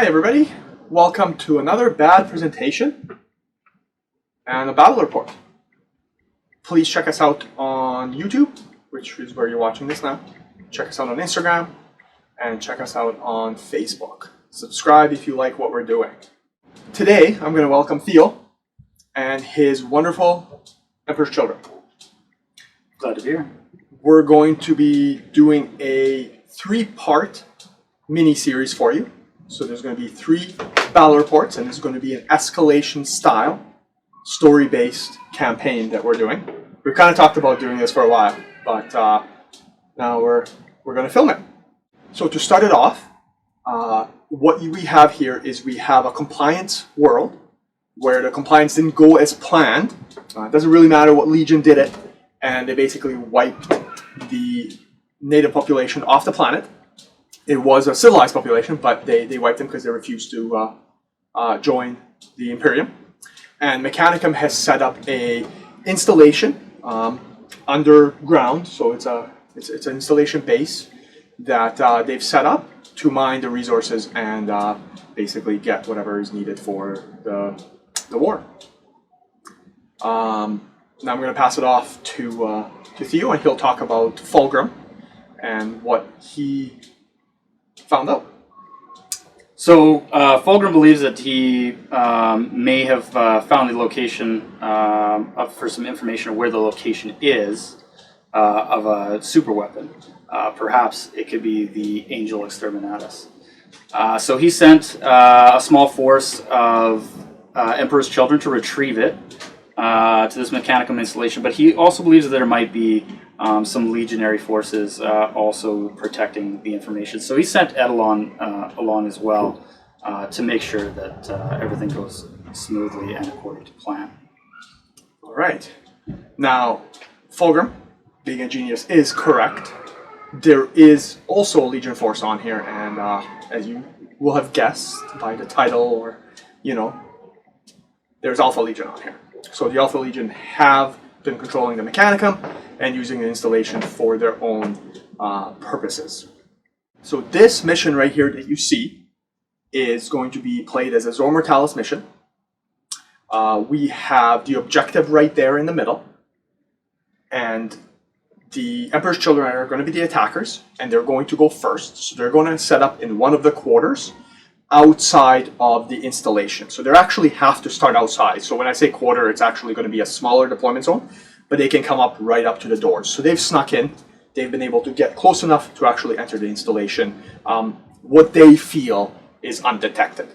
Hi everybody, welcome to another bad presentation and a battle report. Please check us out on YouTube, which is where you're watching this now. Check us out on Instagram and check us out on Facebook. Subscribe if you like what we're doing. Today I'm going to welcome Theo and his wonderful Emperor's Children. Glad to be here. We're going to be doing a 3-part mini-series for you. So there's going to be 3 battle reports, and it's going to be an escalation style, story-based campaign that we're doing. We've kind of talked about doing this for a while, but now we're going to film it. So to start it off, what we have here is we have a compliance world where the compliance didn't go as planned. It doesn't really matter what legion did it, and they basically wiped the native population off the planet. It was a civilized population, but they wiped them because they refused to join the Imperium. And Mechanicum has set up a installation underground, so it's an installation base that they've set up to mine the resources and basically get whatever is needed for the war. Now I'm going to pass it off to Theo, and he'll talk about Fulgrum and what he found out. So Fulgrum believes that he may have found the location for some information of where the location is of a super weapon. Perhaps it could be the Angel Exterminatus. So he sent a small force of Emperor's Children to retrieve it to this Mechanicum installation, but he also believes that there might be some legionary forces also protecting the information. So he sent Eidolon along as well to make sure that everything goes smoothly and according to plan. All right. Now, Fulgrum, being a genius, is correct. There is also a Legion force on here, and as you will have guessed by the title, or, there's Alpha Legion on here. So the Alpha Legion have been controlling the Mechanicum and using the installation for their own purposes. So this mission right here that you see is going to be played as a Zone Mortalis mission. We have the objective right there in the middle, and the Emperor's Children are going to be the attackers, and they're going to go first. So they're going to set up in one of the quarters outside of the installation. So they actually have to start outside. So when I say quarter, it's actually going to be a smaller deployment zone, but they can come up right up to the doors. So they've snuck in. They've been able to get close enough to actually enter the installation. What they feel is undetected.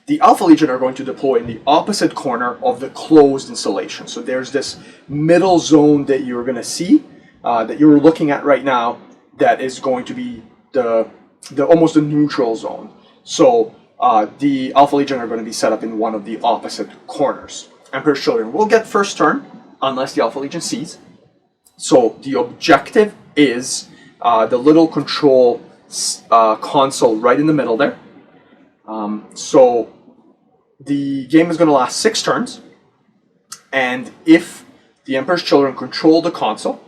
The Alpha Legion are going to deploy in the opposite corner of the closed installation. So there's this middle zone that you're going to see, that you're looking at right now, that is going to be the almost a neutral zone. So the Alpha Legion are going to be set up in one of the opposite corners. Emperor's Children will get first turn unless the Alpha Legion sees. So the objective is the little control console right in the middle there. So the game is going to last 6 turns, and if the Emperor's Children control the console,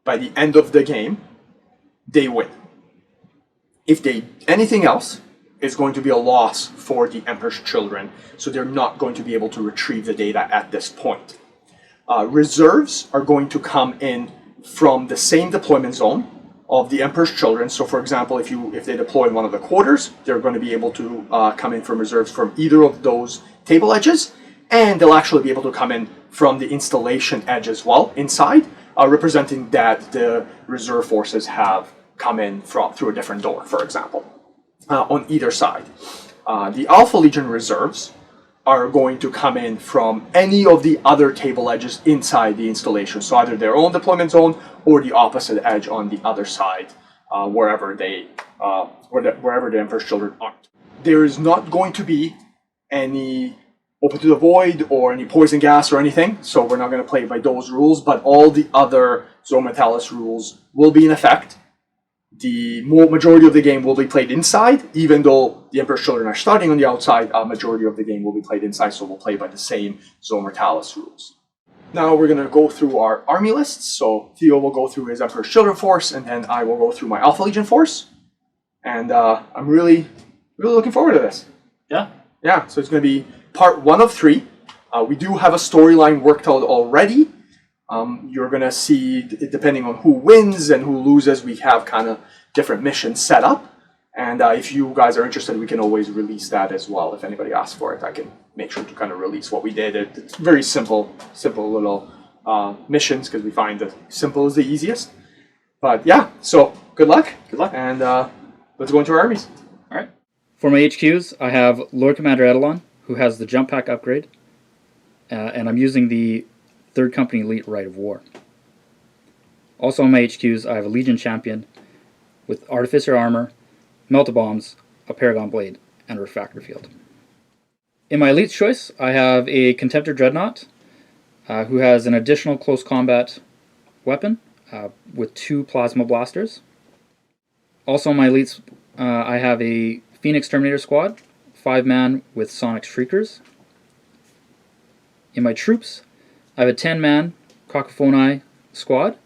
by the end of the game, they win. If they anything else, is going to be a loss for the Emperor's Children, so they're not going to be able to retrieve the data at this point. Reserves are going to come in from the same deployment zone of the Emperor's Children. So for example, if they deploy in one of the quarters, they're going to be able to come in from reserves from either of those table edges, and they'll actually be able to come in from the installation edge as well, inside, representing that the reserve forces have come in through a different door, for example, on either side. The Alpha Legion reserves are going to come in from any of the other table edges inside the installation, so either their own deployment zone or the opposite edge on the other side, wherever the Emperor's Children aren't. There is not going to be any Open to the Void or any poison gas or anything, so we're not going to play by those rules, but all the other Zone Mortalis rules will be in effect. The majority of the game will be played inside, even though the Emperor's Children are starting on the outside. A majority of the game will be played inside, so we'll play by the same Zone Mortalis rules. Now we're going to go through our army lists. So Theo will go through his Emperor's Children force, and then I will go through my Alpha Legion force. And I'm really really looking forward to this. Yeah. Yeah, so it's going to be part 1 of 3. We do have a storyline worked out already. You're going to see, depending on who wins and who loses, we have kind of different missions set up. And if you guys are interested, we can always release that as well. If anybody asks for it, I can make sure to kind of release what we did. It's very simple little missions, because we find that simple is the easiest. But yeah, so good luck. Good luck. And let's go into our armies. All right. For my HQs, I have Lord Commander Eidolon, who has the jump pack upgrade. And I'm using the 3rd Company Elite Rite of War. Also on my HQs, I have a Legion Champion with Artificer Armor, Melt-A-Bombs, a Paragon Blade, and a Refractor Field. In my Elite's choice, I have a Contemptor Dreadnought, who has an additional close combat weapon with 2 Plasma Blasters. Also on my Elites, I have a Phoenix Terminator Squad, 5-man with Sonic Shriekers. In my troops, I have a 10-man Cacophony squad.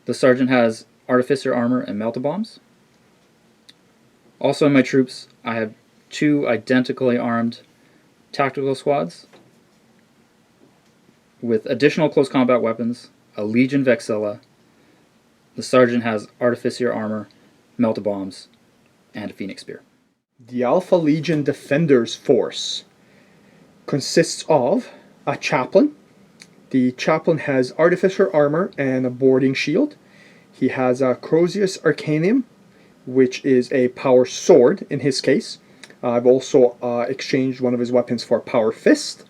The sergeant has Artificer Armor and Melt-A-Bombs. Also in my troops, I have 2 identically armed tactical squads with additional close combat weapons, a Legion Vexilla. The sergeant has Artificer Armor, Melt-A-Bombs, and a Phoenix Spear. The Alpha Legion Defenders Force consists of a chaplain. The chaplain has Artificer Armor and a boarding shield. He has a Crozius Arcanium, which is a power sword in his case. I've also exchanged one of his weapons for Power Fist.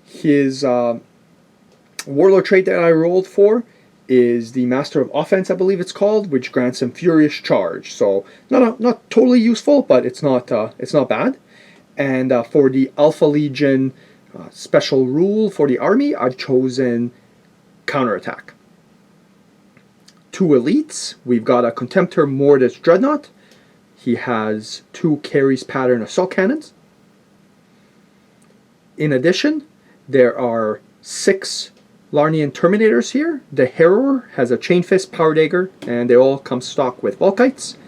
His Warlord trait that I rolled for is the Master of Offense, I believe it's called, which grants him Furious Charge. So not totally useful, but it's not bad. And for the Alpha Legion special rule for the army, I've chosen Counterattack. 2 elites. We've got a Contemptor Mortis Dreadnought. He has 2 Carries Pattern Assault Cannons. In addition, there are 6 Larnian Terminators here. The Harrower has a Chain Fist Power Dagger, and they all come stock with Volkites.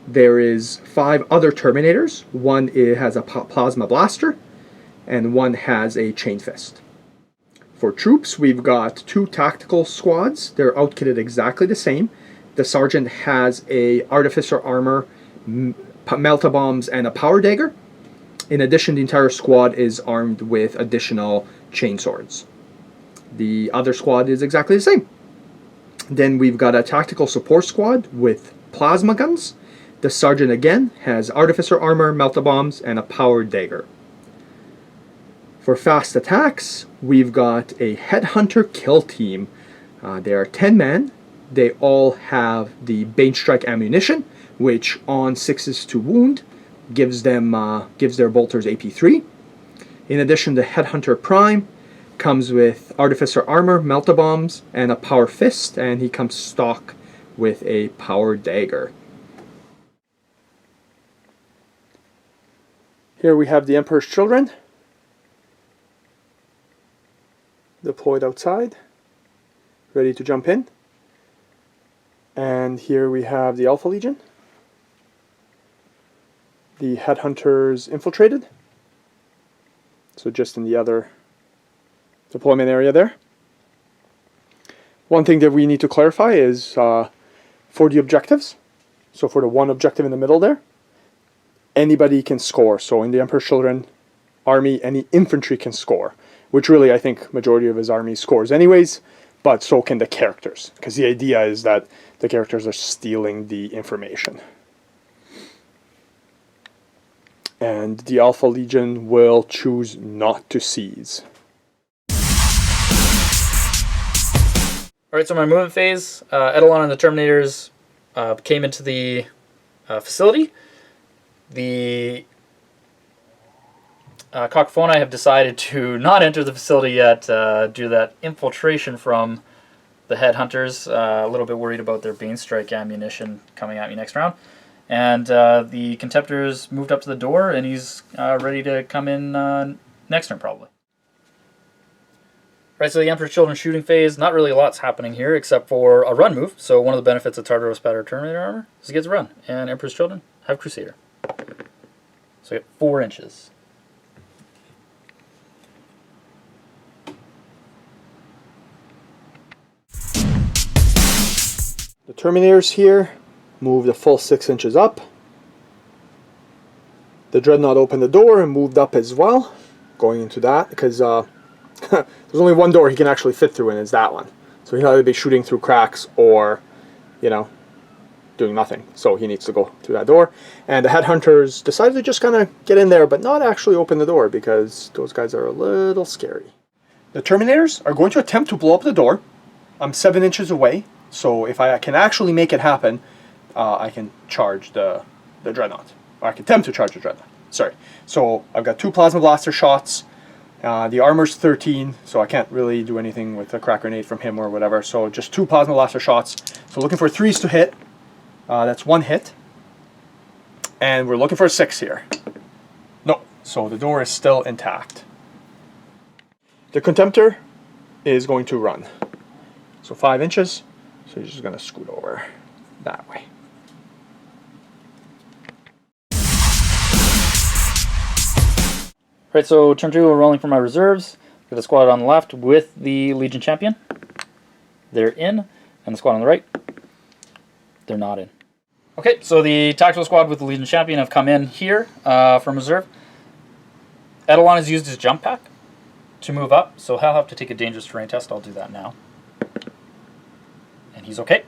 There is 5 other Terminators. One has a Plasma Blaster, and one has a Chain Fist. For troops, we've got 2 tactical squads. They're outfitted exactly the same. The sergeant has a Artificer Armor, Melt-A-Bombs, and a Power Dagger. In addition, the entire squad is armed with additional chain swords. The other squad is exactly the same. Then we've got a tactical support squad with plasma guns. The sergeant again has Artificer Armor, Melt-A-Bombs, and a Power Dagger. For fast attacks, we've got a Headhunter Kill Team. They are 10 men. They all have the Bane Strike ammunition, which on 6s to wound gives their bolters AP3. In addition, the Headhunter Prime comes with Artificer Armor, Melt-A-Bombs, and a Power Fist, and he comes stock with a Power Dagger. Here we have the Emperor's Children, deployed outside, ready to jump in. And here we have the Alpha Legion. The Headhunters infiltrated. So just in the other deployment area there. One thing that we need to clarify is for the objectives. So for the one objective in the middle there, anybody can score. So in the Emperor's Children army, any infantry can score. Which really, I think, majority of his army scores anyways, but so can the characters, because the idea is that the characters are stealing the information. And the Alpha Legion will choose not to seize. Alright, so my movement phase, Eidolon and the Terminators came into the facility. The Cacophony have decided to not enter the facility yet due to that infiltration from the Headhunters. A little bit worried about their Bane Strike ammunition coming at me next round. And the Contemptors moved up to the door, and he's ready to come in next turn, probably. Right, so the Emperor's Children shooting phase, not really a lot's happening here except for a run move. So one of the benefits of Tartaros Pattern Terminator armor is he gets a run, and Emperor's Children have Crusader. So I get 4 inches. The Terminators here moved a full 6 inches up. The Dreadnought opened the door and moved up as well, going into that, because there's only one door he can actually fit through, and it's that one. So he'll either be shooting through cracks or, you know, doing nothing. So he needs to go through that door. And the Headhunters decided to just kind of get in there, but not actually open the door, because those guys are a little scary. The Terminators are going to attempt to blow up the door. I'm 7 inches away, so if I can actually make it happen, I can charge the Dreadnought. Or I can attempt to charge the Dreadnought. Sorry. So I've got 2 Plasma Blaster shots. The armor's 13, so I can't really do anything with a crack grenade from him or whatever. So just 2 Plasma Blaster shots. So looking for 3s to hit. That's 1 hit. And we're looking for a 6 here. No. So the door is still intact. The Contemptor is going to run. So 5 inches. So he's just going to scoot over that way. Right, so turn 2, we're rolling for my reserves. Got the squad on the left with the Legion Champion. They're in. And the squad on the right, they're not in. Okay, so the tactical squad with the Legion Champion have come in here from reserve. Eidolon has used his jump pack to move up, so he'll have to take a dangerous terrain test. I'll do that now. And he's okay.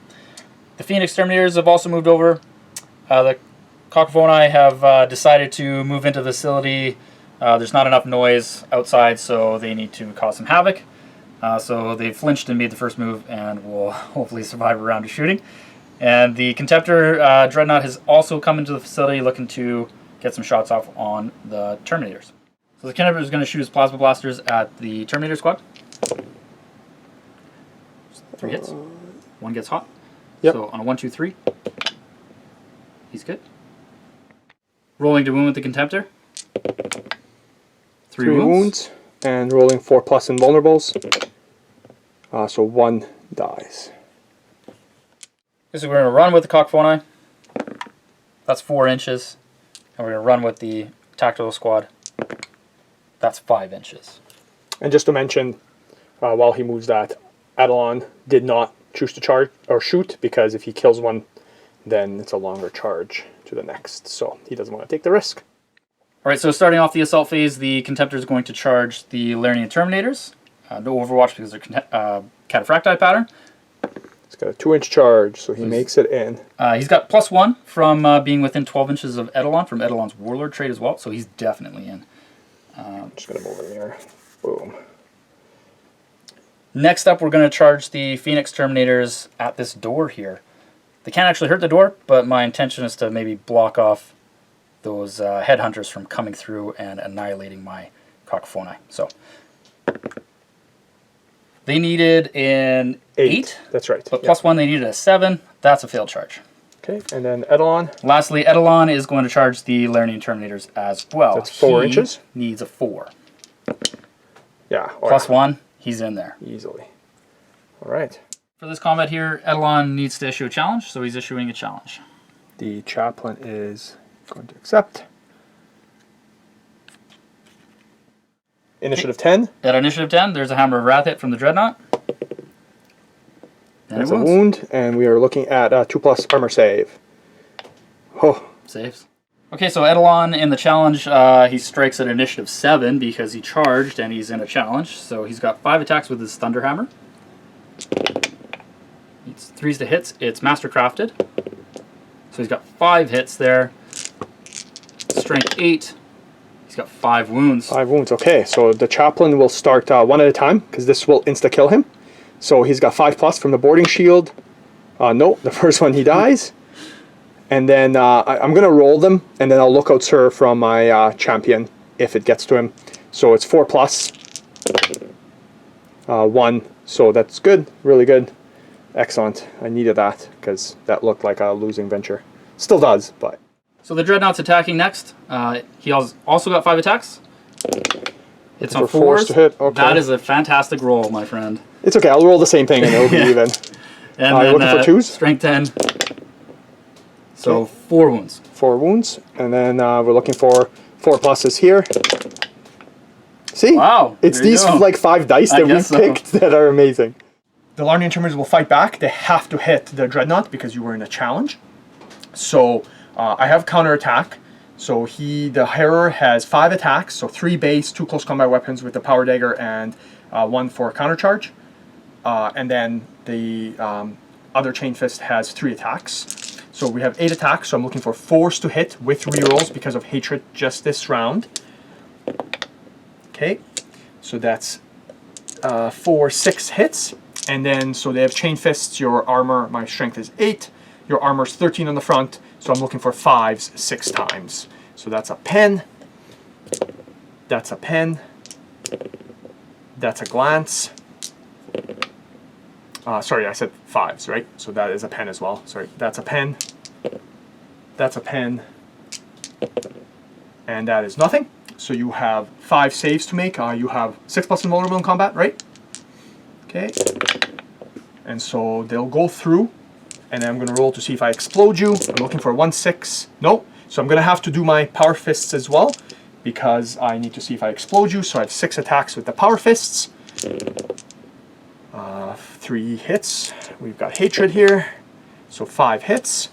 The Phoenix Terminators have also moved over. The Cacophoni have decided to move into the facility. There's not enough noise outside, so they need to cause some havoc. So they've flinched and made the first move, and will hopefully survive a round of shooting. And the Contemptor Dreadnought has also come into the facility looking to get some shots off on the Terminators. So the Contemptor is going to shoot his Plasma Blasters at the Terminator squad. 3 hits. 1 gets hot. Yep. So on a 1, 2, 3, he's good. Rolling to wound with the Contemptor. 3 wounds. And rolling 4+ invulnerables. So 1 dies. So we're going to run with the Cacophoni. That's 4 inches. And we're going to run with the tactical squad. That's 5 inches. And just to mention, while he moves that, Eidolon did not choose to charge or shoot, because if he kills one, then it's a longer charge to the next. So he doesn't want to take the risk. Alright, so starting off the assault phase, the Contemptor is going to charge the Lernian Terminators. No Overwatch because they're Cataphracti pattern. He's got a 2-inch charge, so he makes it in. He's got +1 from being within 12 inches of Eidolon, from Eidolon's Warlord trait as well, so he's definitely in. I'm just going to move him here. Boom. Next up, we're going to charge the Phoenix Terminators at this door here. They can't actually hurt the door, but my intention is to maybe block off those Headhunters from coming through and annihilating my Cacophoni. So they needed an 8. That's right. But +1, they needed a 7. That's a failed charge. Okay, and then Eidolon. Lastly, Eidolon is going to charge the Lernian Terminators as well. That's 4 inches. Needs a 4. Yeah. +1, he's in there. Easily. All right. For this combat here, Eidolon needs to issue a challenge, so he's issuing a challenge. The chaplain is going to accept. Initiative 10. At initiative 10, there's a Hammer of Wrath hit from the Dreadnought. And That's a wound, and we are looking at a 2+ armor save. Oh. Saves. Okay, so Eidolon in the challenge, he strikes at initiative 7 because he charged and he's in a challenge. So he's got 5 attacks with his Thunder Hammer. It's 3s to hits. It's Mastercrafted. So he's got 5 hits there. Strength 8. He's got 5 wounds. 5 wounds, okay. So the chaplain will start 1 at a time, because this will insta-kill him. So he's got 5+ from the boarding shield. No, the first one he dies. And then I'm going to roll them, and then I'll look out Sir from my champion if it gets to him. So it's 4+. 1, so that's good, really good. Excellent. I needed that, because that looked like a losing venture. Still does, but... So the Dreadnought's attacking next. He also got 5 attacks. It's on 4s. To hit. Okay. That is a fantastic roll, my friend. It's okay, I'll roll the same thing and it'll be even. And you're then, looking for 2s? Strength 10. So 4 wounds. 4 wounds. And then we're looking for 4 pluses here. See? Wow. It's there you these go. like 5 dice that we guess so. picked that are amazing. The Larnian Trimmers will fight back. They have to hit the Dreadnought because you were in a challenge. So I have counterattack. So the Harrower has 5 attacks, so 3 base, 2 close combat weapons with the Power Dagger, and 1 for countercharge. And then the other Chain Fist has 3 attacks. So we have 8 attacks, so I'm looking for 4s to hit with rerolls because of Hatred just this round. Okay, so that's 4, 6 hits. And then, so they have Chain Fists, your armor, my strength is 8. Your armor's 13 on the front, so I'm looking for 5s 6 times. So that's a pen. That's a pen. That's a glance. Sorry, I said 5s, right? So that is a pen as well. Sorry, that's a pen. That's a pen. And that is nothing. So you have 5 saves to make. You have 6+ invulnerable in combat, right? Okay. And so they'll go through. And then I'm going to roll to see if I explode you. I'm looking for 1/6. No. So I'm going to have to do my Power Fists as well, because I need to see if I explode you. So I have 6 attacks with the Power Fists. 3 hits. We've got Hatred here. So 5 hits.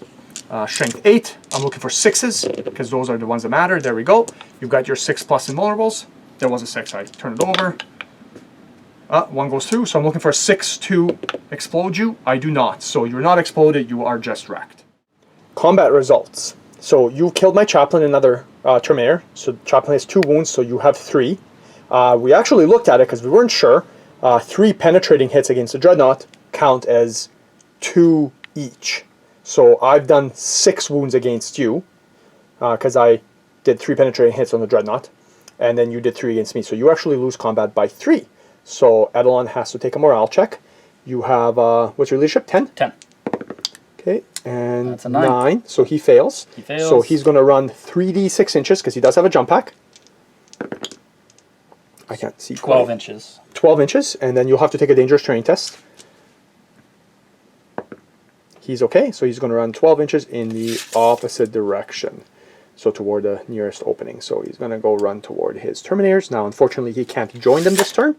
Strength 8. I'm looking for 6s, because those are the ones that matter. There we go. You've got your 6+ invulnerables. There was a 6. I turn it over. 1 goes through, so I'm looking for a 6 to explode you. I do not. So you're not exploded, you are just wrecked. Combat results. So you killed my Chaplain, another Tremere. So Chaplain has 2 wounds, so you have 3. We actually looked at it because we weren't sure. 3 penetrating hits against the Dreadnought count as 2 each. So I've done 6 wounds against you, because I did 3 penetrating hits on the Dreadnought, and then you did 3 against me. So you actually lose combat by 3. So Eidolon has to take a morale check. You have, what's your leadership? 10? 10. Okay, and that's a 9. So he fails. He fails. So he's going to run 3d6 inches, because he does have a jump pack. I can't see. 12 inches. 12 inches, and then you'll have to take a dangerous terrain test. He's okay, so he's going to run 12 inches in the opposite direction. So toward the nearest opening. So he's going to go run toward his Terminators. Now, unfortunately, he can't join them this turn.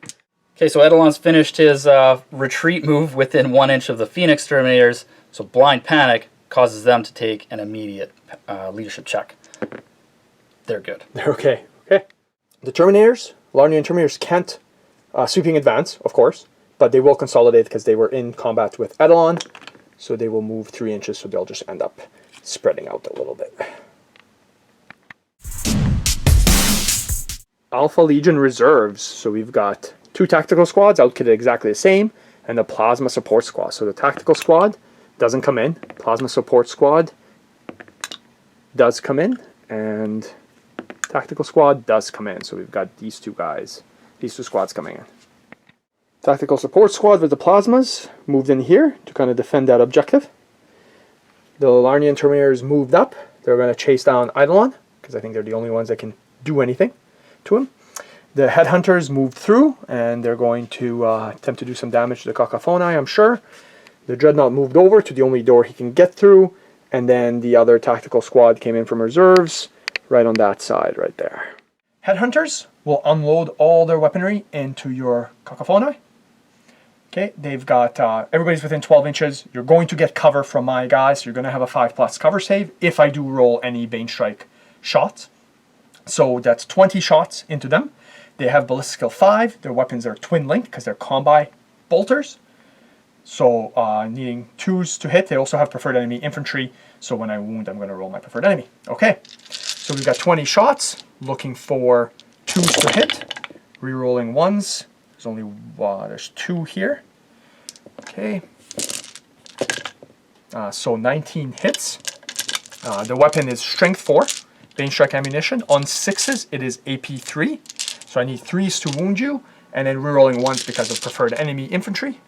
Okay, so Eidolon's finished his retreat move within 1 inch of the Phoenix Terminators. So Blind Panic causes them to take an immediate leadership check. They're good. They're okay. Okay. The Terminators, Larnian Terminators can't sweeping advance, of course, but they will consolidate because they were in combat with Eidolon. So they will move 3 inches, so they'll just end up spreading out a little bit. Alpha Legion Reserves. So we've got 2 tactical squads outfitted exactly the same, and the Plasma Support Squad. So the tactical squad doesn't come in. Plasma Support Squad does come in, and tactical squad does come in. So we've got these 2 guys, these 2 squads coming in. Tactical Support Squad with the Plasmas moved in here to kind of defend that objective. The Larnian Terminators moved up. They're going to chase down Eidolon, because I think they're the only ones that can do anything to him. The Headhunters moved through, and they're going to attempt to do some damage to the Cacophoni, I'm sure. The Dreadnought moved over to the only door he can get through, and then the other tactical squad came in from reserves, right on that side, right there. Headhunters will unload all their weaponry into your Cacophoni. Okay, they've got, everybody's within 12 inches. You're going to get cover from my guys, so you're going to have a 5+ cover save if I do roll any Bane Strike shots. So that's 20 shots into them. They have Ballistic Skill 5. Their weapons are twin-linked because they're combi bolters. So needing 2s to hit. They also have Preferred Enemy Infantry. So when I wound, I'm going to roll my Preferred Enemy. Okay, so we've got 20 shots. Looking for 2s to hit. Rerolling 1s. There's only there's 2 here. Okay. So 19 hits. The weapon is Strength 4. Bane Strike Ammunition. On 6s, it is AP 3. So I need 3s to wound you, and then rerolling 1s because of Preferred Enemy Infantry.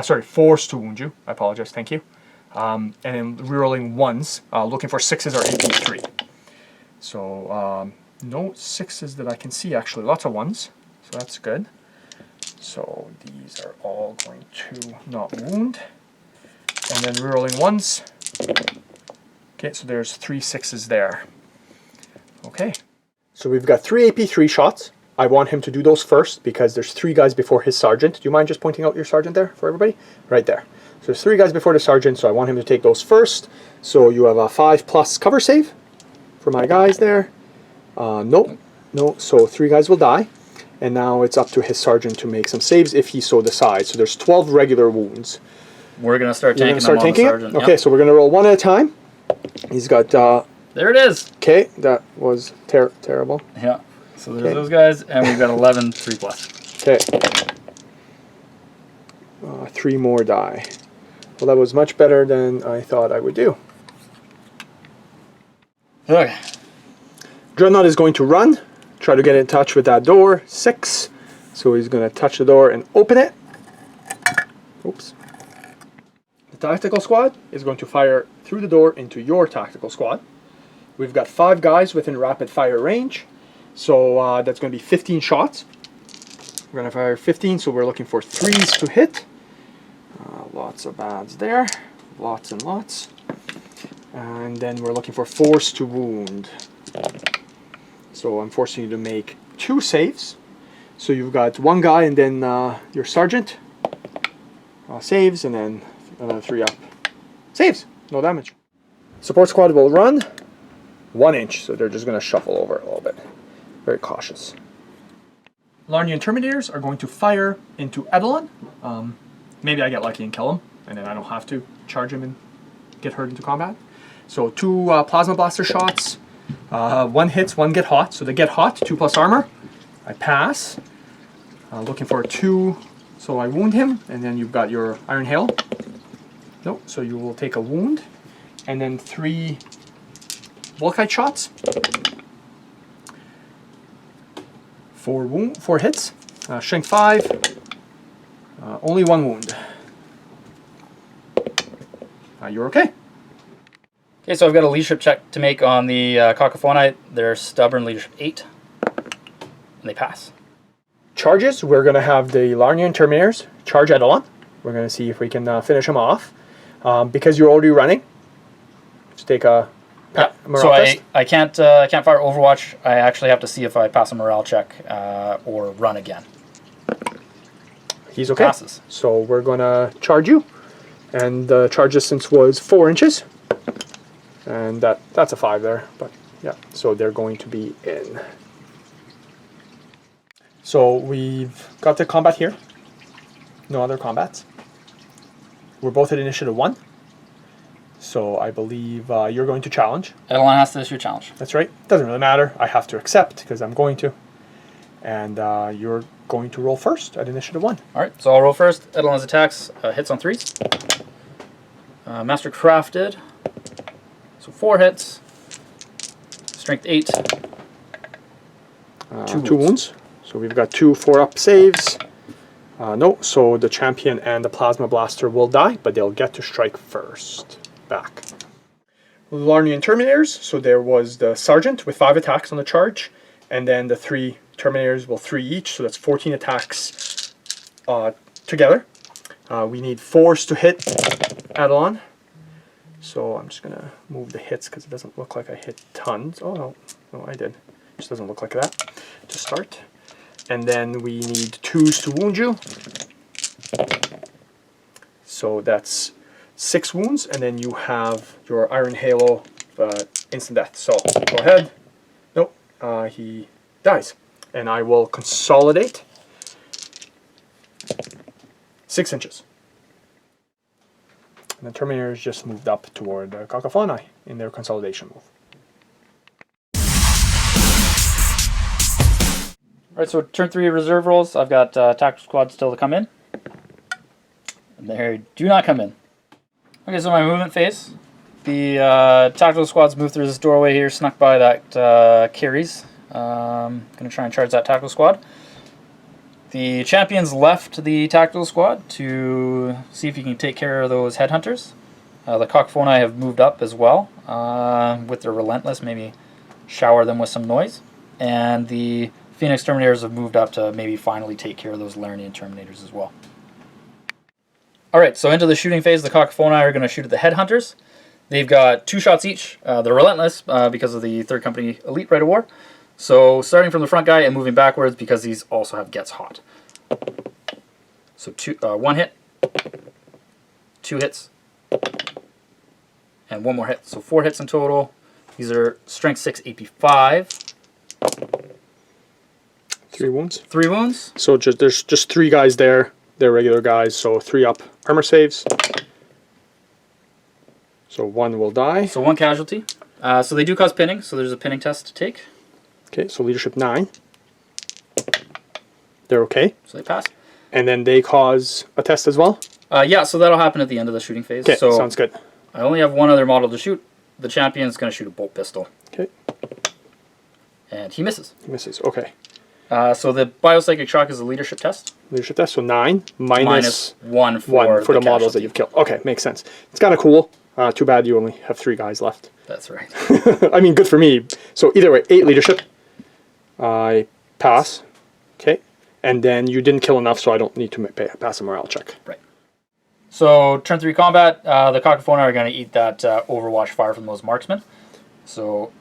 Sorry, 4s to wound you. I apologize, thank you. And then rerolling 1s, looking for 6s or AP 3. So no 6s that I can see, actually. Lots of 1s, so that's good. So these are all going to not wound. And then rerolling 1s. Okay, so there's 3 6s there. Okay. So we've got 3 AP3 shots. I want him to do those first because there's 3 guys before his sergeant. Do you mind just pointing out your sergeant there for everybody? Right there. So there's 3 guys before the sergeant, so I want him to take those first. So you have a 5+ cover save for my guys there. Nope. No, so 3 guys will die. And now it's up to his sergeant to make some saves if he so decides. So there's 12 regular wounds. We're going to start You're tanking gonna start them on the tanking sergeant. it? Okay, so we're going to roll 1 at a time. He's got... there it is. Okay, that was terrible. Yeah. So there's those guys, and we've got 11 3+. Okay. 3 more die. Well, that was much better than I thought I would do. Okay. Dreadnought is going to run, try to get in touch with that door. 6. So he's going to touch the door and open it. Oops. The tactical squad is going to fire through the door into your tactical squad. We've got 5 guys within rapid fire range. So that's going to be 15 shots. We're going to fire 15, so we're looking for 3s to hit. Lots of bads there. Lots and lots. And then we're looking for 4s to wound. So I'm forcing you to make 2 saves. So you've got 1 guy and then your sergeant saves, and then another 3 up. Saves! No damage. Support squad will run 1 inch, so they're just going to shuffle over a little bit. Very cautious. Larnian Terminators are going to fire into Eidolon. Maybe I get lucky and kill him, and then I don't have to charge him and get hurt into combat. So 2 Plasma Blaster shots. 1 hits, 1 get hot. So they get hot, 2+ armor. I pass. Looking for 2, so I wound him, and then you've got your Iron Hail. Nope, so you will take a wound. And then 3 Volkite shots. 4 hits. Strength 5. Only 1 wound. You're okay. Okay, so I've got a leadership check to make on the Cacophonite. They're stubborn, leadership 8. And they pass. Charges, we're going to have the Larnian Terminators charge Eidolon. We're going to see if we can finish him off. Because you're already running, just take a morale so test. I can't fire Overwatch. I actually have to see if I pass a morale check or run again. He's okay. Passes. So we're going to charge you. And the charge distance was 4 inches. And that's a 5 there. But yeah, so they're going to be in. So we've got the combat here. No other combats. We're both at initiative 1. So I believe you're going to challenge. Eidolon has to issue a challenge. That's right. Doesn't really matter. I have to accept because I'm going to. And you're going to roll first at initiative 1. All right, so I'll roll first. Eidolon's attacks, hits on 3s. Master Crafted. So 4 hits. Strength 8. 2 wounds. So we've got 2 4-up saves. No, so the champion and the Plasma Blaster will die, but they'll get to strike first. Back. Larnian Terminators, so there was the Sergeant with 5 attacks on the charge, and then the 3 Terminators will 3 each, so that's 14 attacks together. We need 4s to hit Eidolon. So I'm just going to move the hits because it doesn't look like I hit tons. Oh, no, I did. It just doesn't look like that to start. And then we need 2s to wound you. So that's 6 wounds, and then you have your Iron Halo instant death. So go ahead. Nope, he dies. And I will consolidate 6 inches. And the Terminators just moved up toward the Cacophonite in their consolidation move. Alright, so turn 3 reserve rolls. I've got tactical squad still to come in. And they do not come in. Okay, so my movement phase. The tactical squads move through this doorway here, snuck by that carries. Gonna try and charge that tactical squad. The champions left the tactical squad to see if you can take care of those headhunters. The Cacophonite have moved up as well with their relentless, maybe shower them with some noise. And the Phoenix Terminators have moved up to maybe finally take care of those Larnian Terminators as well. Alright, so into the shooting phase, the Cacophonite are going to shoot at the headhunters. They've got 2 shots each. They're relentless because of the third company elite rite of war. So starting from the front guy and moving backwards because these also have gets hot. So 1 hit, 2 hits, and 1 more hit. So 4 hits in total. These are strength 6, AP 5. 3 wounds. 3 wounds. So there's just 3 guys there. They're regular guys, so 3 up armor saves. So 1 will die. So 1 casualty. So they do cause pinning, so there's a pinning test to take. Okay, so leadership 9. They're okay. So they pass. And then they cause a test as well? Yeah, so that'll happen at the end of the shooting phase. Okay, so sounds good. I only have 1 other model to shoot. The champion's going to shoot a bolt pistol. Okay. And he misses. He misses, okay. So the biopsychic shock is a leadership test. Leadership test, so 9 Minus 1 for, 1 for the models casualty. that you've killed. Okay, makes sense. It's kind of cool. Too bad you only have 3 guys left. That's right. I mean, good for me. So either way, 8 leadership. I pass. Okay. And then you didn't kill enough, so I don't need to pass a morale check. Right. So turn 3 combat, the Cacophony are going to eat that Overwatch fire from those marksmen. So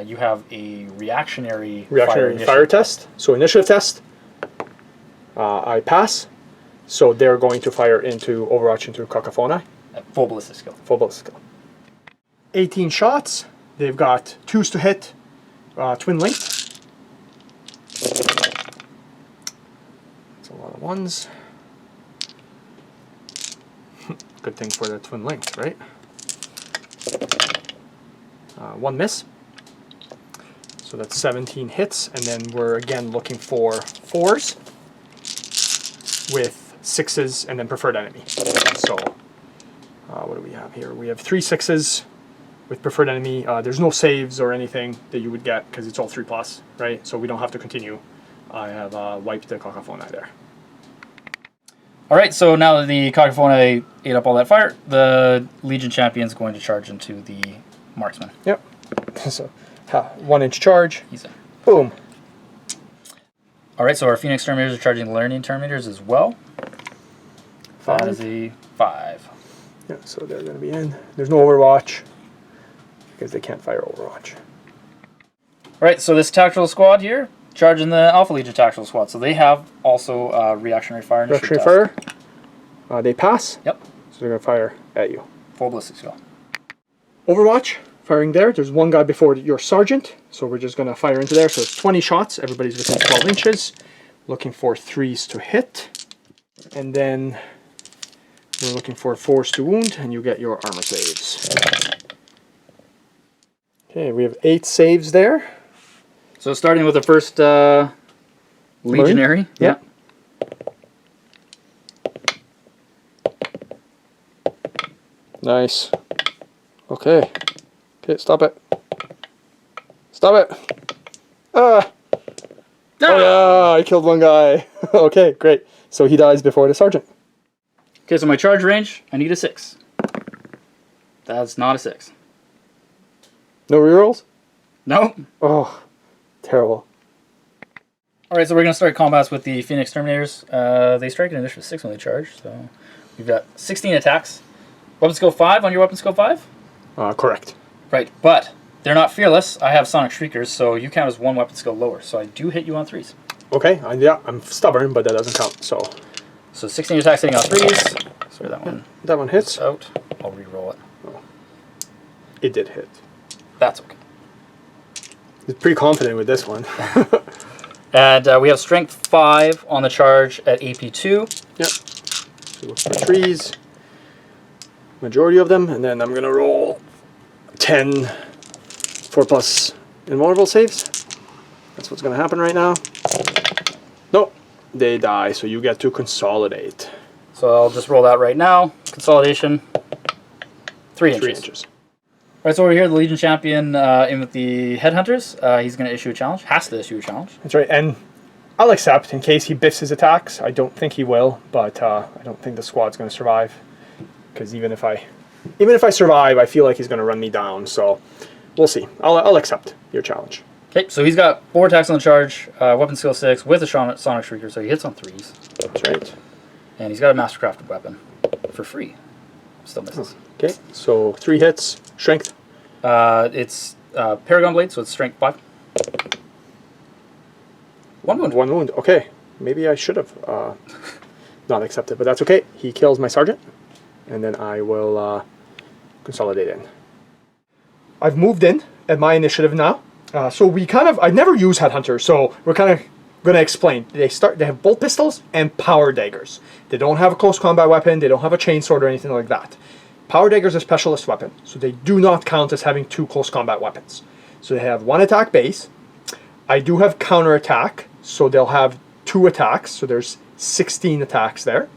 you have a reactionary Fire test. So initiative test. I pass. So they're going to fire into Overwatch into Cacophony. At full ballistic skill. Full ballistic skill. 18 shots. They've got 2s to hit. Twin linked. That's a lot of 1s. Good thing for the twin linked, right? 1 miss. So that's 17 hits, and then we're again looking for 4s with 6s and then preferred enemy. So what do we have here? We have 3 6s with preferred enemy. There's no saves or anything that you would get because it's all 3+, right? So we don't have to continue. I have wiped the Cacophony there. All right, so now that the Cacophony ate up all that fire, the Legion Champion's going to charge into the marksman. Yep. So 1-inch charge. He's in. Boom. All right, so our Phoenix Terminators are charging the Lernian Terminators as well. 5. That is a 5. Yeah, so they're going to be in. There's no Overwatch because they can't fire Overwatch. All right, so this tactical squad here, charging the Alpha Legion tactical squad. So they have also reactionary fire. Reactionary fire. They pass. Yep. So they're going to fire at you. Full ballistic skill. Overwatch, firing there. There's 1 guy before your sergeant. So we're just going to fire into there. So it's 20 shots. Everybody's within 12 inches. Looking for 3s to hit. And then we're looking for 4s to wound. And you get your armor saves. Okay, we have 8 saves there. So starting with the first Legionary. Yeah. Nice. Okay. Okay, stop it. Stop it. Ah! Oh yeah, I killed 1 guy. Okay, great. So he dies before the sergeant. Okay, so my charge range, I need a 6. That's not a 6. No rerolls? Nope. Oh, terrible. Alright, so we're going to start combats with the Phoenix Terminators. They strike an initiative 6 when they charge, so we've got 16 attacks. Weapon skill 5 on your weapon skill 5? Correct. Right, but they're not fearless. I have Sonic Shriekers, so you count as 1 weapon skill lower, so I do hit you on 3s. Okay, yeah, I'm stubborn, but that doesn't count, so. So 16 attacks hitting on 3s. Sorry, that one. That one hits. Out. I'll re-roll it. Oh. It did hit. That's okay. He's pretty confident with this one. And we have strength 5 on the charge at AP 2. Yep. So look for 3s. Majority of them, and then I'm gonna roll 10 4+ invulnerable saves. That's what's gonna happen right now. Nope, they die, so you get to consolidate. So I'll just roll that right now. Consolidation, 3 inches. 3 inches. Alright, so over here, the Legion Champion in with the Headhunters. He's going to issue a challenge. Has to issue a challenge. That's right, and I'll accept in case he biffs his attacks. I don't think he will, but I don't think the squad's going to survive. Because even if I survive, I feel like he's going to run me down. So we'll see. I'll accept your challenge. Okay, so he's got 4 attacks on the charge, weapon skill 6 with a Sonic Shrieker, so he hits on 3s. That's right. And he's got a Mastercrafted weapon for free. Still misses. Okay, so 3 hits, strength. It's Paragon Blade, so it's strength 5. 1 wound. 1 wound. Okay, maybe I should have not accepted, but that's okay. He kills my sergeant, and then I will consolidate in. I've moved in at my initiative now. So we I never use headhunters, so we're kind of going to explain. They have bolt pistols and power daggers. They don't have a close combat weapon. They don't have a chainsword or anything like that. Power dagger is a specialist weapon, so they do not count as having 2 close combat weapons. So they have 1 attack base. I do have counter attack, so they'll have 2 attacks. So there's 16 attacks there.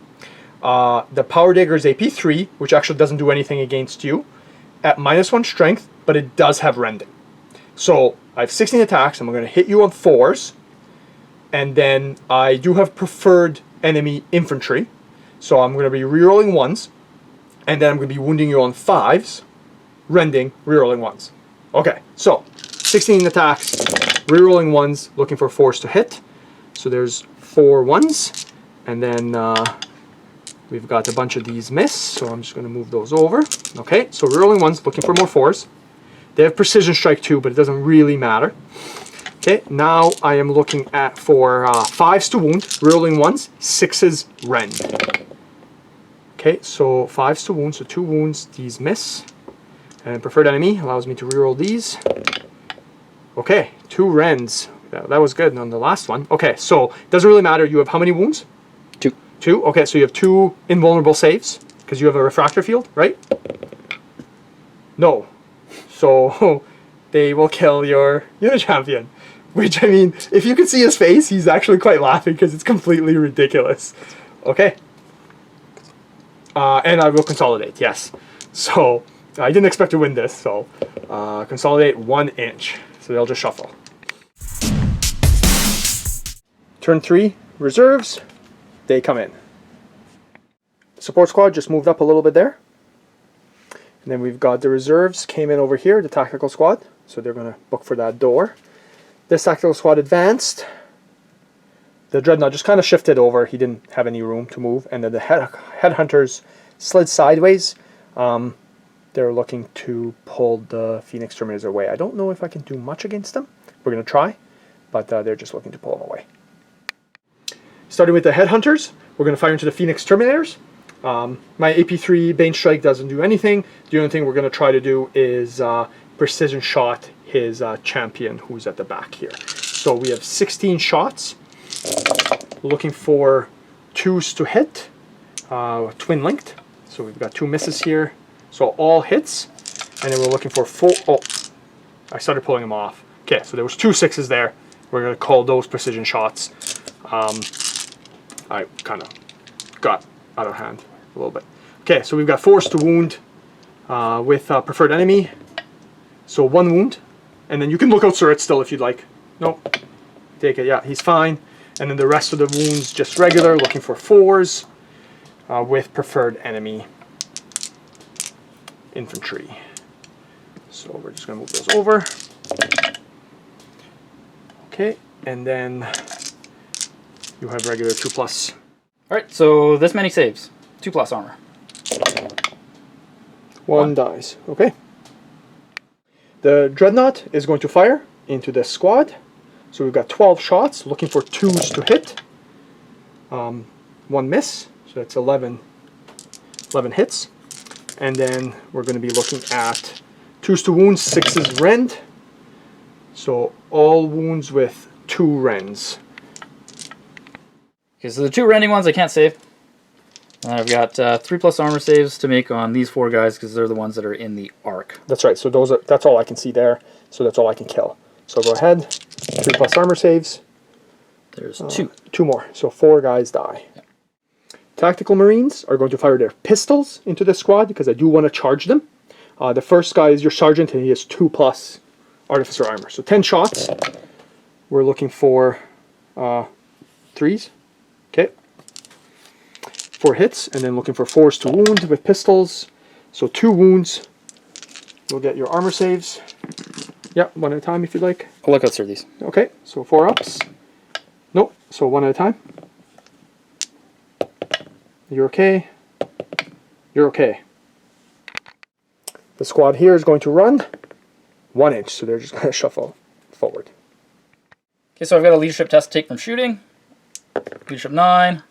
The power dagger is AP 3, which actually doesn't do anything against you, at -1 strength, but it does have rending. So I have 16 attacks. I'm going to hit you on 4s. And then I do have preferred enemy infantry. So I'm going to be rerolling 1s. And then I'm going to be wounding you on 5s. Rending, rerolling 1s. Okay, so 16 attacks, rerolling 1s, looking for 4s to hit. So there's 4 1s. And then we've got a bunch of these miss. So I'm just going to move those over. Okay, so rerolling 1s, looking for more 4s. They have precision strike too, but it doesn't really matter. Okay, now I am looking for 5s to wound, rerolling 1s, 6s rend. Okay, so 5s to wound, so 2 wounds, these miss. And preferred enemy allows me to reroll these. Okay, 2 rends. That was good on the last one. Okay, so it doesn't really matter. You have how many wounds? 2. 2? Okay, so you have 2 invulnerable saves, because you have a refractor field, right? No. So they will kill your unit champion. Which, I mean, if you could see his face, he's actually quite laughing because it's completely ridiculous. Okay. And I will consolidate, yes. So I didn't expect to win this, so consolidate 1 inch. So they'll just shuffle. Turn 3, reserves. They come in. Support squad just moved up a little bit there. And then we've got the reserves came in over here, the tactical squad. So they're going to book for that door. This tactical squad advanced. The dreadnought just kind of shifted over. He didn't have any room to move. And then the headhunters slid sideways. They're looking to pull the Phoenix Terminators away. I don't know if I can do much against them. We're going to try. But they're just looking to pull them away. Starting with the headhunters, we're going to fire into the Phoenix Terminators. My AP3 Bane Strike doesn't do anything. The only thing we're going to try to do is precision shot his champion who's at the back here. So we have 16 shots. We're looking for 2s to hit, twin linked. So we've got 2 misses here. So all hits. And then we're looking for 4. Oh, I started pulling them off. Okay, so there was 2 6s there. We're going to call those precision shots. I kind of got out of hand a little bit. Okay, so we've got 4s to wound with preferred enemy. So 1 wound. And then you can look out Surratt still if you'd like. Nope. Take it. Yeah, he's fine. And then the rest of the wounds just regular, looking for 4s with preferred enemy infantry. So we're just going to move those over. Okay, and then you have regular 2+. Alright, so this many saves. 2+ armor. 1 dies. Okay. The Dreadnought is going to fire into the squad. So we've got 12 shots, looking for 2s to hit. 1 miss, so that's 11 hits. And then we're going to be looking at 2s to wound, 6s rend. So all wounds with 2 rends. Okay, so the 2 rending ones I can't save. And I've got 3+ armor saves to make on these 4 guys because they're the ones that are in the arc. That's right, so that's all I can see there. So that's all I can kill. So go ahead, 3+ armor saves. There's 2. 2 more, so 4 guys die. Yeah. Tactical Marines are going to fire their pistols into the squad because I do want to charge them. The first guy is your sergeant and he has 2+ artificer armor. So 10 shots. We're looking for 3s. Okay. 4 hits and then looking for 4s to wound with pistols. So 2 wounds. You'll get your armor saves. Yeah, 1 at a time if you'd like. I'll look out through these. Okay, so 4 ups. Nope, so 1 at a time. You're okay. You're okay. The squad here is going to run 1 inch, so they're just going to shuffle forward. Okay, so I've got a leadership test to take from shooting. Leadership 9.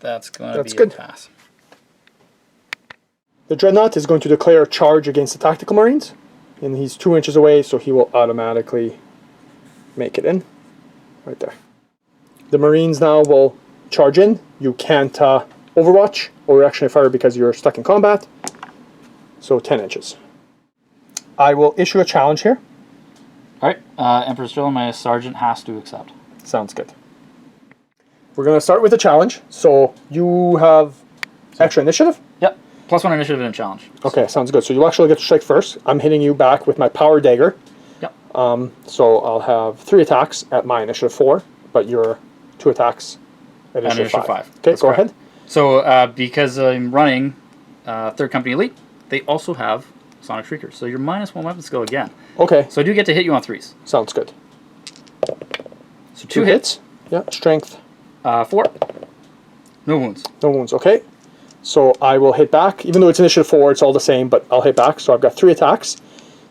That's going to be good. a pass. The Dreadnought is going to declare a charge against the Tactical Marines, and he's 2 inches away, so he will automatically make it in. Right there. The Marines now will charge in. You can't overwatch or reactionary fire because you're stuck in combat. So 10 inches. I will issue a challenge here. Alright, Emperor's Drill, my sergeant has to accept. Sounds good. We're going to start with a challenge. So you have extra initiative? Yep, +1 initiative and a challenge. Okay, sounds good. So you actually get to strike first. I'm hitting you back with my power dagger. Yep. So I'll have 3 attacks at my initiative 4, but your 2 attacks at initiative 5. Okay, That's go correct. ahead. So because I'm running 3rd Company Elite, they also have Sonic Shriekers. So you're -1 weapon skill again. Okay, So I do get to hit you on 3s. sounds good. So 2 hits. Yeah, strength. 4. No wounds. No wounds, okay. So I will hit back. Even though it's initiative 4, it's all the same, but I'll hit back. So I've got 3 attacks.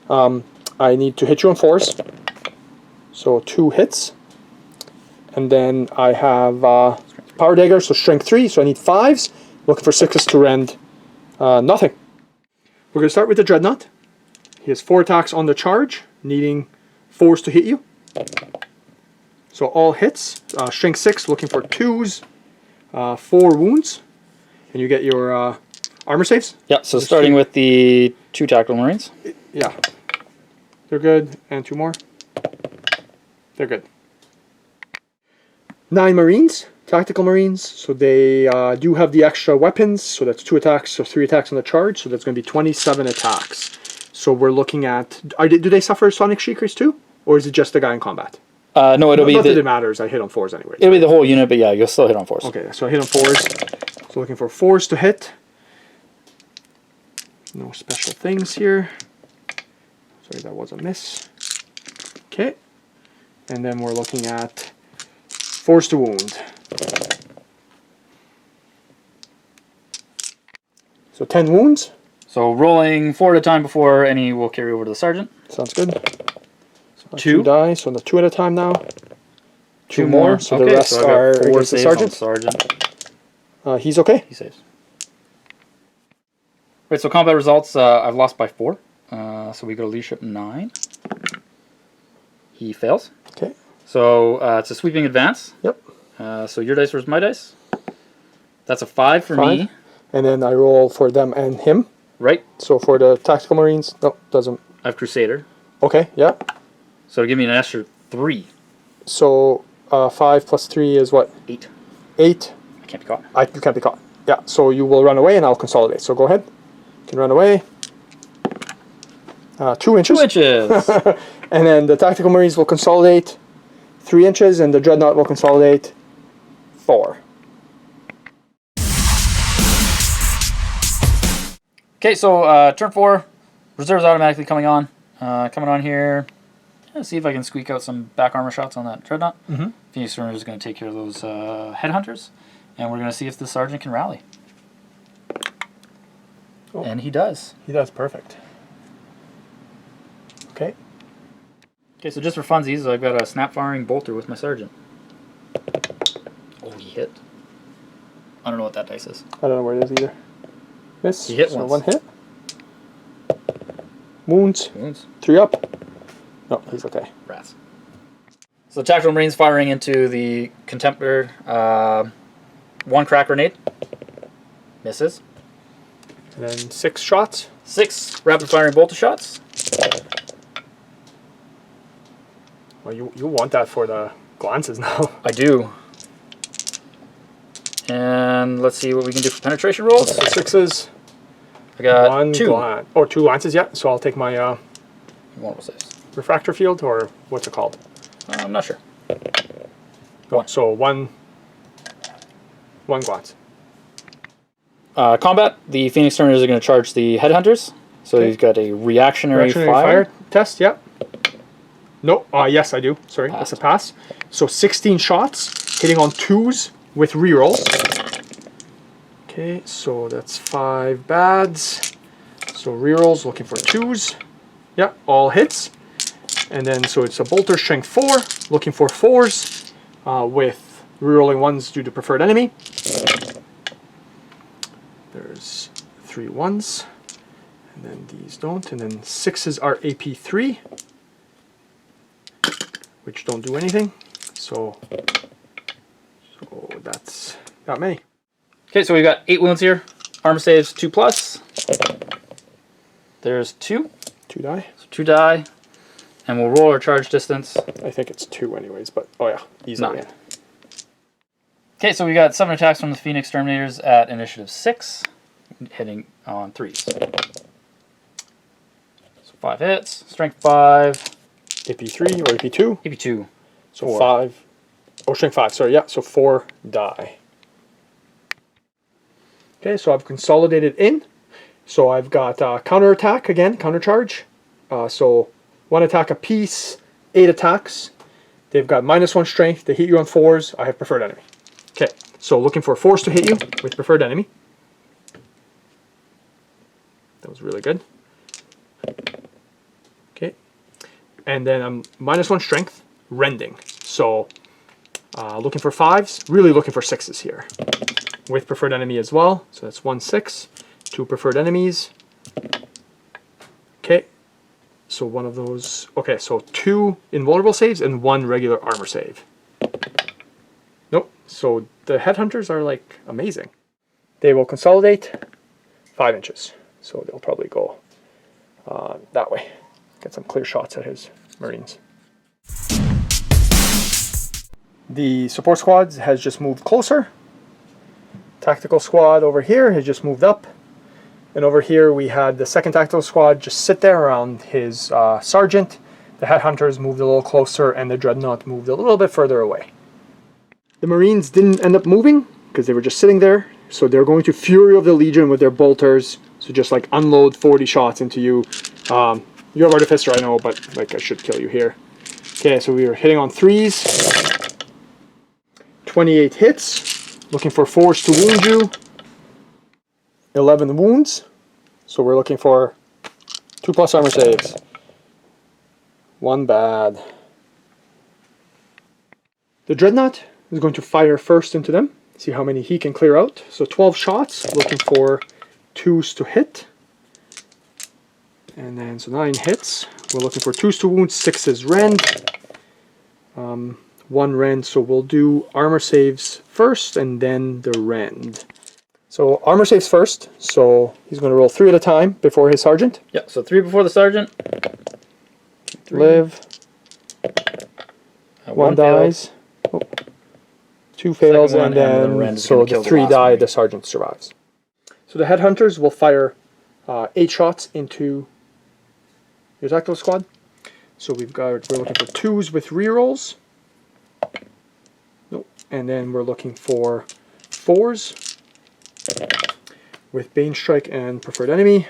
I need to hit you on 4s. So 2 hits. And then I have power dagger, so strength 3, so I need 5s. Looking for 6s to rend nothing. We're going to start with the Dreadnought. He has 4 attacks on the charge, needing 4s to hit you. So all hits. Strength 6, looking for 2s, 4 wounds. And you get your armor saves. Yeah, so starting with the 2 Tactical Marines. Yeah. They're good. And 2 more. They're good. 9 Marines, Tactical Marines. So they do have the extra weapons. So that's 2 attacks, so 3 attacks on the charge. So that's going to be 27 attacks. So we're looking at... do they suffer Sonic Shriekers too? Or is it just the guy in combat? No, it'll be Not that it matters. I hit on 4s anyway. it'll be the whole unit, but yeah, you'll still hit on 4s. Okay, so I hit on 4s. So looking for 4s to hit. No special things here. Sorry, that was a miss. Okay. And then we're looking at 4s to wound. So 10 wounds. So rolling 4 at a time before any will carry over to the sergeant. Sounds good. So 2 die, so the 2 at a time now. 2 more. more, so Okay, the rest so I got are 4 against the saves on sergeant. sergeant. He's okay. He saves. Right, so combat results, I've lost by 4. So we go to leadership 9. He fails. Okay. So it's a sweeping advance. Yep. So your dice versus my dice. That's a 5 for 5. me. And then I roll for them and him. Right. So for the Tactical Marines, no, doesn't. I have Crusader. Okay, yeah. So give me an extra 3. So 5 plus 3 is what? 8. 8. I can't be caught. You can't be caught. Yeah, so you will run away and I'll consolidate. So go ahead. You can run away. 2 inches. 2 inches. And then the Tactical Marines will consolidate 3 inches and the Dreadnought will consolidate 4. Okay, so turn 4. Reserves automatically coming on. Coming on here. See if I can squeak out some back armor shots on that Dreadnought. Phoenix Runner is going to take care of those headhunters. And we're going to see if the sergeant can rally. Oh. And he does. He does perfect. Okay. Okay, so just for funsies, I've got a snap firing bolter with my sergeant. Oh, he hit. I don't know what that dice is. I don't know where it is either. Miss. He hit so once. 1 hit. Wounds. Wounds. 3 up. No, he's okay. Rats. So Tactical Marines firing into the Contemptor. 1 crack grenade. Misses. And then 6 shots. 6 rapid firing bolter shots. Well, you want that for the glances now. I do. And let's see what we can do for penetration rolls. So 6s. I got 1 2. glance. Or 2 glances, yeah. So I'll take my One saves. refractor field, or what's it called? I'm not sure. Oh, so 1 glance. Combat, the Phoenix Turners are going to charge the Headhunters. So Okay. you've got a reactionary fire. test, yeah. No, yes, I do. Sorry, that's a pass. So 16 shots, hitting on 2s with rerolls. Okay, so that's 5 bads. So rerolls, looking for 2s. Yeah, all hits. And then, so it's a bolter, strength 4, looking for 4s, with rerolling 1s due to preferred enemy. There's 3 1s, and then these don't. And then 6s are AP3, which don't do anything. So that's not many. Okay, so we've got 8 wounds here. Armor saves 2+. There's 2. 2 die. So 2 die. And we'll roll our charge distance. I think it's 2 anyways, but oh yeah, easily. 9. Okay, so we got 7 attacks from the Phoenix Terminators at initiative 6, hitting on 3s. So 5 hits, strength 5. AP3 or AP2? AP2. So 4. 5. Oh, strength 5, sorry, yeah, so 4 die. Okay, so I've consolidated in. So I've got counterattack again, countercharge. So 1 attack apiece, 8 attacks. They've got -1 strength. They hit you on 4s. I have preferred enemy. Okay, so looking for 4s to hit you with preferred enemy. That was really good. Okay, and then I'm -1 strength, rending. So looking for 5s, really looking for 6s here. With preferred enemy as well. So that's 1 6, 2 preferred enemies. Okay. So one of those, okay, so 2 invulnerable saves and 1 regular armor save. Nope, so the headhunters are like amazing. They will consolidate 5 inches. So they'll probably go that way. Get some clear shots at his Marines. The support squad has just moved closer. Tactical squad over here has just moved up. And over here we had the second tactical squad just sit there around his sergeant. The headhunters moved a little closer and the dreadnought moved a little bit further away. The Marines didn't end up moving because they were just sitting there. So they're going to Fury of the Legion with their bolters. So just like unload 40 shots into you. You have Artificer, I know, but like I should kill you here. Okay, so we were hitting on 3s. 28 hits. Looking for 4s to wound you. 11 wounds, so we're looking for 2+ armor saves. 1 bad. The Dreadnought is going to fire first into them, see how many he can clear out. So 12 shots, looking for 2s to hit. And then, so 9 hits. We're looking for 2s to wound, 6s rend. 1 rend, so we'll do armor saves first and then the rend. So armor saves first, so he's going to roll 3 at a time before his sergeant. Yeah, so 3 before the sergeant. 3. Live. 1 dies. Oh. 2 fails, Second one, and then so the 3 die, the sergeant survives. So the headhunters will fire 8 shots into your tactical squad. So we're looking for 2s with rerolls. Nope. And then we're looking for 4s. With Bane Strike and Preferred Enemy.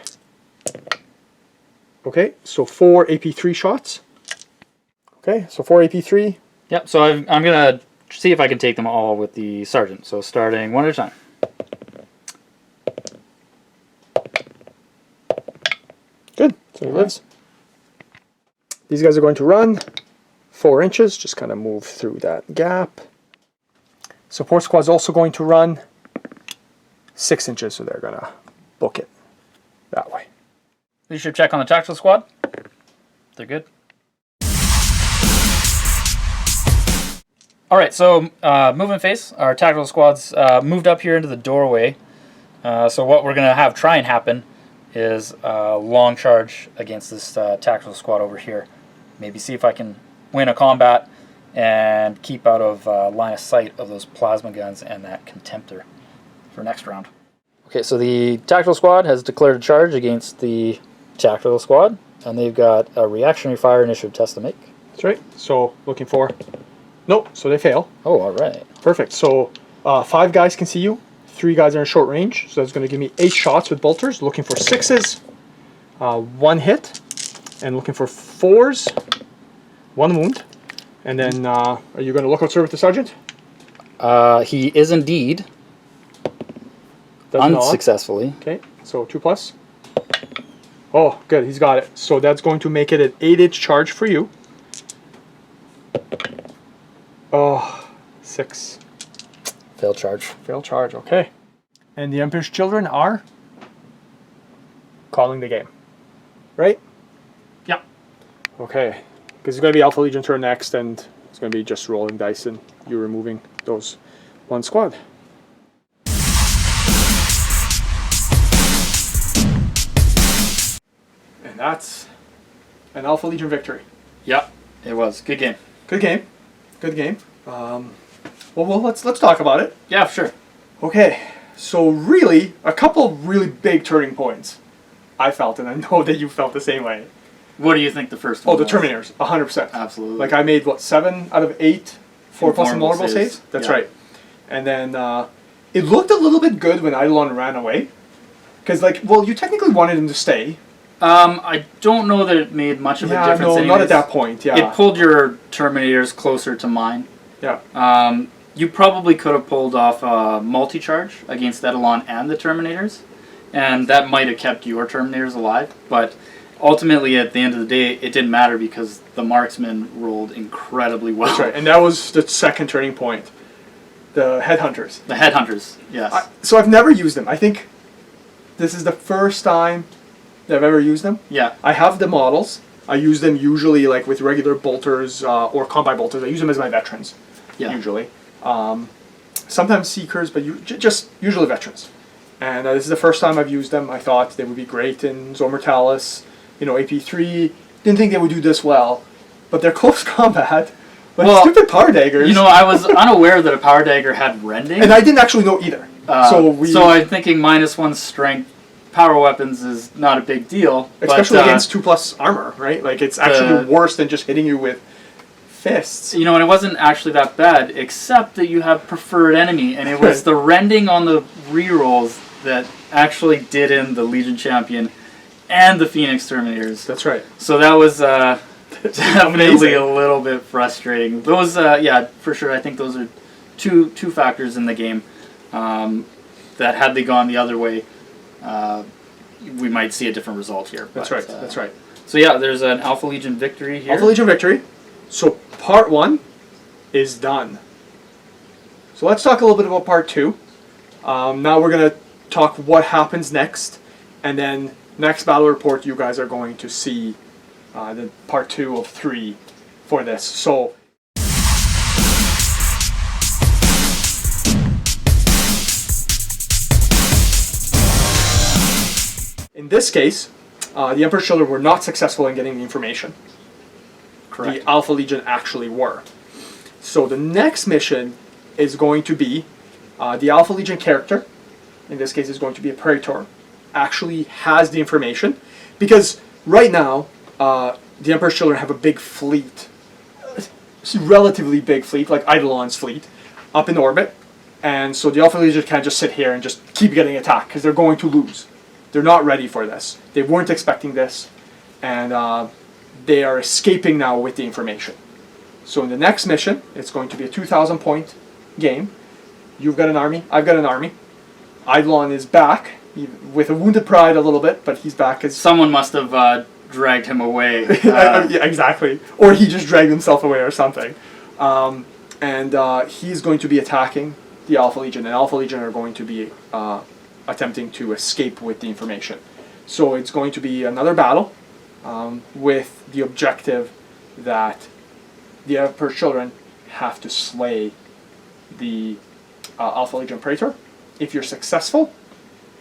Okay, so 4 AP3 shots. Okay, so 4 AP3. Yep, so I'm going to see if I can take them all with the sergeant. So starting 1 at a time. Good, so he lives. These guys are going to run 4 inches, just kind of move through that gap. Support squad's also going to run 6 inches, so they're gonna book it that way. Leadership check on the tactical squad. They're good. Alright, so movement phase. Our tactical squad's moved up here into the doorway. So what we're going to try and happen is a long charge against this tactical squad over here. Maybe see if I can win a combat and keep out of line of sight of those plasma guns and that contemptor for next round. Okay, so the tactical squad has declared a charge against the tactical squad, and they've got a reactionary fire initiative test to make. That's right. So looking for... Nope, so they fail. Oh, alright. Perfect. So 5 guys can see you. 3 guys are in short range. So that's going to give me 8 shots with bolters. Looking for 6s. 1 hit. And looking for 4s. 1 wound. And then are you going to look out serve with the sergeant? He is indeed. Does Unsuccessfully. not. Okay, so 2+. Oh, good, he's got it. So that's going to make it an 8-inch charge for you. Oh, 6. Fail charge. Fail charge, okay. And the Emperor's Children are calling the game, right? Yep. Okay, because it's going to be Alpha Legion turn next, and it's going to be just rolling dice and you removing those one squad. And that's an Alpha Legion victory. Yep. It was good game. Good game. Good game. Well, let's talk about it. Yeah, sure. Okay, so really, a couple really big turning points I felt, and I know that you felt the same way. What do you think the first Oh, one the was? Terminators, 100%. Absolutely. Like I made, what, 7 out of 8 4+ invulnerable saves? That's Yeah. right. And then it looked a little bit good when Eidolon ran away. Because, like, well, you technically wanted him to stay. I don't know that it made much of a difference. No, anyways. not at that point, yeah. It pulled your Terminators closer to mine. Yeah. You probably could have pulled off a multi-charge against Eidolon and the Terminators, and that might have kept your Terminators alive, but ultimately, at the end of the day, it didn't matter because the marksmen rolled incredibly well. That's right, and that was the second turning point. The Headhunters. The Headhunters, yes. So I've never used them. I think this is the first time that I've ever used them. Yeah. I have the models. I use them usually like with regular bolters or combat bolters. I use them as my veterans, usually. Sometimes Seekers, but just usually veterans. And this is the first time I've used them. I thought they would be great in Zone Mortalis, AP3. Didn't think they would do this well. But they're close combat. But stupid power daggers. I was unaware that a power dagger had rending. And I didn't actually know either. So I'm thinking -1 strength power weapons is not a big deal. Especially against 2+ armor, right? Like, it's actually worse than just hitting you with fists. And it wasn't actually that bad, except that you have preferred enemy, and it was the rending on the rerolls that actually did in the Legion Champion and the Phoenix Terminators. That's right. So that was definitely a little bit frustrating. Those, for sure, I think those are two factors in the game that had they gone the other way, we might see a different result here. That's right. That's right. So yeah, there's an Alpha Legion victory here. Alpha Legion victory. So part 1 is done. So let's talk a little bit about part 2. Now we're going to talk what happens next, and then next battle report you guys are going to see the part 2 of 3 for this. So in this case, the Emperor's Children were not successful in getting the information. Correct. The Alpha Legion actually were. So the next mission is going to be the Alpha Legion character, in this case is going to be a Praetor, actually has the information, because right now the Emperor's Children have a big fleet, relatively big fleet, like Eidolon's fleet, up in orbit, and so the Alpha Legion can't just sit here and just keep getting attacked, because they're going to lose. They're not ready for this. They weren't expecting this, and they are escaping now with the information. So in the next mission, it's going to be a 2,000 point game. You've got an army, I've got an army. Eidolon is back, with a wounded pride a little bit, but he's back as... Someone must have dragged him away. Yeah, exactly. Or he just dragged himself away or something. And he's going to be attacking the Alpha Legion, and Alpha Legion are going to be attempting to escape with the information. So it's going to be another battle with the objective that the Emperor's Children have to slay the Alpha Legion Praetor. If you're successful,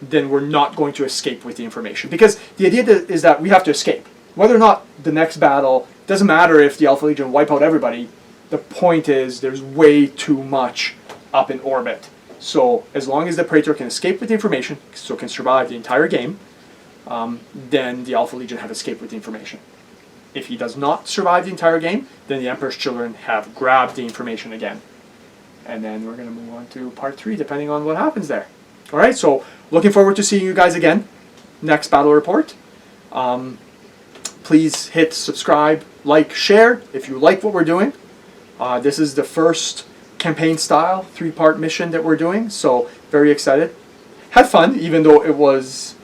then we're not going to escape with the information. Because the idea is that we have to escape. Whether or not the next battle, doesn't matter if the Alpha Legion wipe out everybody, the point is there's way too much up in orbit. So as long as the Praetor can escape with the information, so can survive the entire game, then the Alpha Legion have escaped with the information. If he does not survive the entire game, then the Emperor's Children have grabbed the information again. And then we're going to move on to part 3, depending on what happens there. Alright, so looking forward to seeing you guys again. Next battle report. Please hit subscribe, like, share if you like what we're doing. This is the first campaign style 3-part mission that we're doing, so very excited. Had fun, even though it was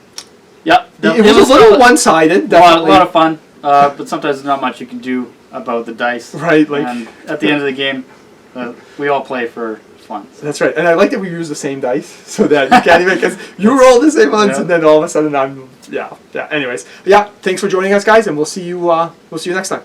Yep. It was a little one-sided, a definitely. lot of fun, but sometimes there's not much you can do about the dice. Right, like- and at the end of the game, we all play for fun. That's right, and I like that we use the same dice so that you can't even, because you roll the same ones, Yeah. and then all of a sudden I'm, yeah. Anyways, yeah. Thanks for joining us, guys, and we'll see you next time.